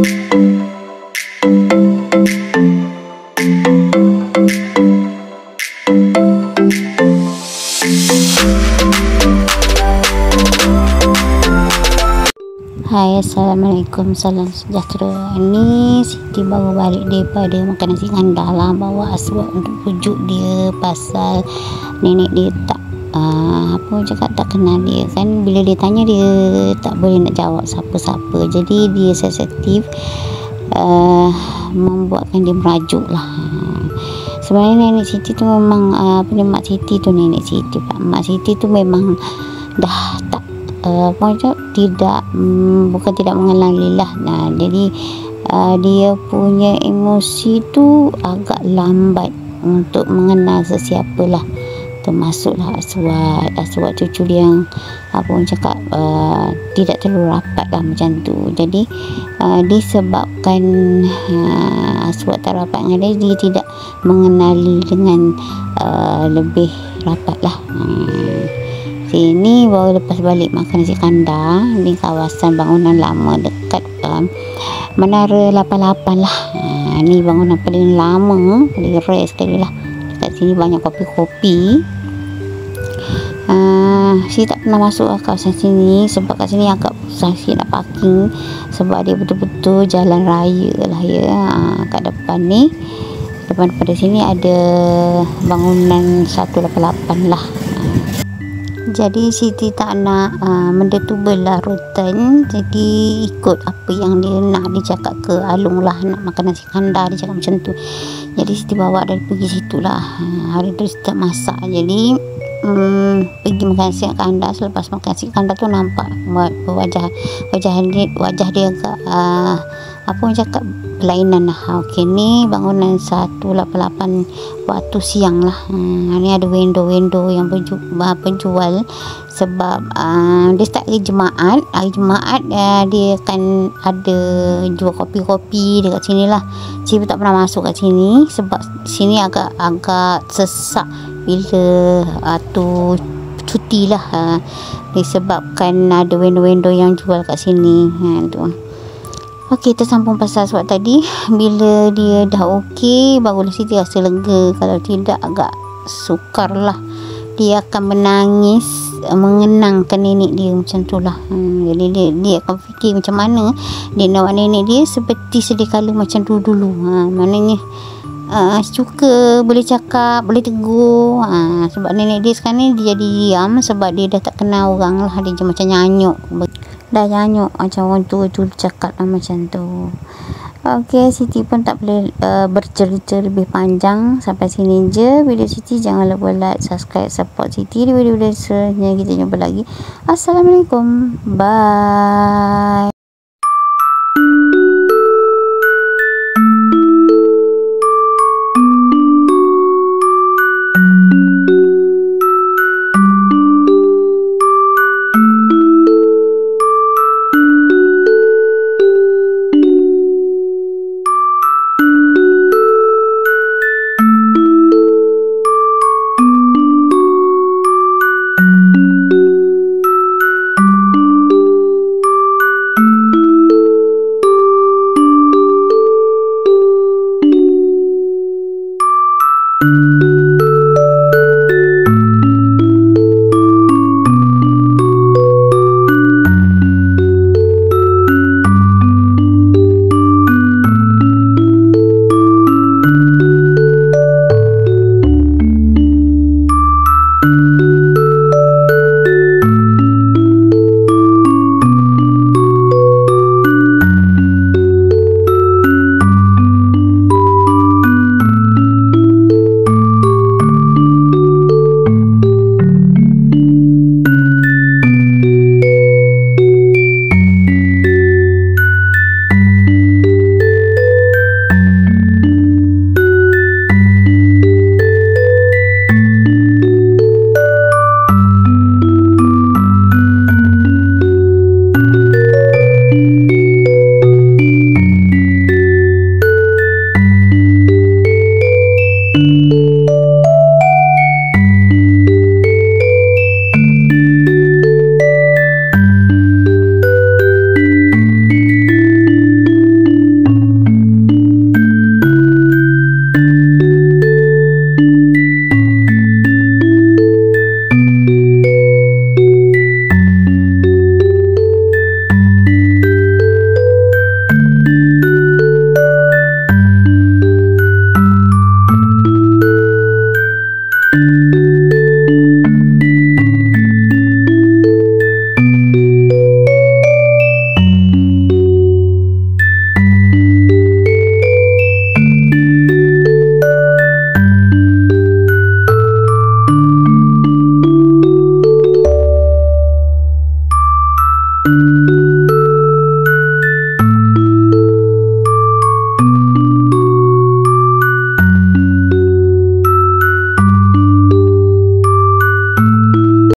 Hai, Assalamualaikum, salam sejahtera. Ini Siti baru balik daripada makan nasi kandar lah. Bawa Aswad untuk pujuk dia pasal nenek dia tak apa cakap tak kenal dia kan. Bila dia tanya dia tak boleh nak jawab siapa-siapa. Jadi dia sensitif, membuatkan dia merajuk lah. Sebenarnya nenek Siti tu memang Mak Siti tu nenek Siti Mak Siti tu memang dah tak bukan tidak mengenali lah. Jadi dia punya emosi tu agak lambat untuk mengenal sesiapa lah, termasuklah Aswad cucu dia yang tidak terlalu rapat lah macam tu. Jadi disebabkan Aswad tak rapat dengan dia tidak mengenali dengan lebih rapat lah. Sini baru lepas balik makan nasi kandar di kawasan bangunan lama dekat Menara 88 lah. Ni bangunan paling lama, paling rare sekali lah. Dekat sini banyak kopi-kopi. Saya tak pernah masuk kawasan sini sebab kat sini agak susah sikit nak parking, sebab dia betul-betul jalan raya lah ya. Kat depan ni, depan pada sini ada bangunan 188 lah. Jadi Siti tak nak benda tu berlarutan, jadi ikut apa yang dia nak. Dia cakap ke Alung lah nak makan nasi kandar, dia cakap macam tu. Jadi Siti bawa dia pergi situ lah. Hari tu Siti tak masak, jadi pergi makan nasi kandar. Selepas makan nasi kandar tu nampak wajah dia agak apa orang cakap berlainan lah. Okey, ni bangunan 188 waktu siang lah. Ni ada window yang penjual sebab dia start hari Jumaat. Dia akan ada jual kopi-kopi dekat sini lah. Saya tak pernah masuk kat sini sebab sini agak sesak bila tu cuti lah, disebabkan ada window yang jual kat sini tu. Okey, tersambung pasal Aswad tadi. Bila dia dah okey, barulah Siti rasa lega. Kalau tidak agak sukar lah. Dia akan menangis mengenangkan nenek dia macam tu lah. Jadi dia akan fikir macam mana dia nak nenek dia seperti sedia kala macam dulu. Maknanya suka, boleh cakap, boleh tegur. Sebab nenek dia sekarang ni dia jadi diam sebab dia dah tak kenal orang lah. Dia macam nyanyuk, dah nyanyuk macam orang tua tu cakap lah macam tu. Okey, Siti pun tak boleh bercerita lebih panjang. Sampai sini je video Siti. Jangan lupa like, subscribe, support Siti di video-video selanjutnya. Kita jumpa lagi. Assalamualaikum, bye.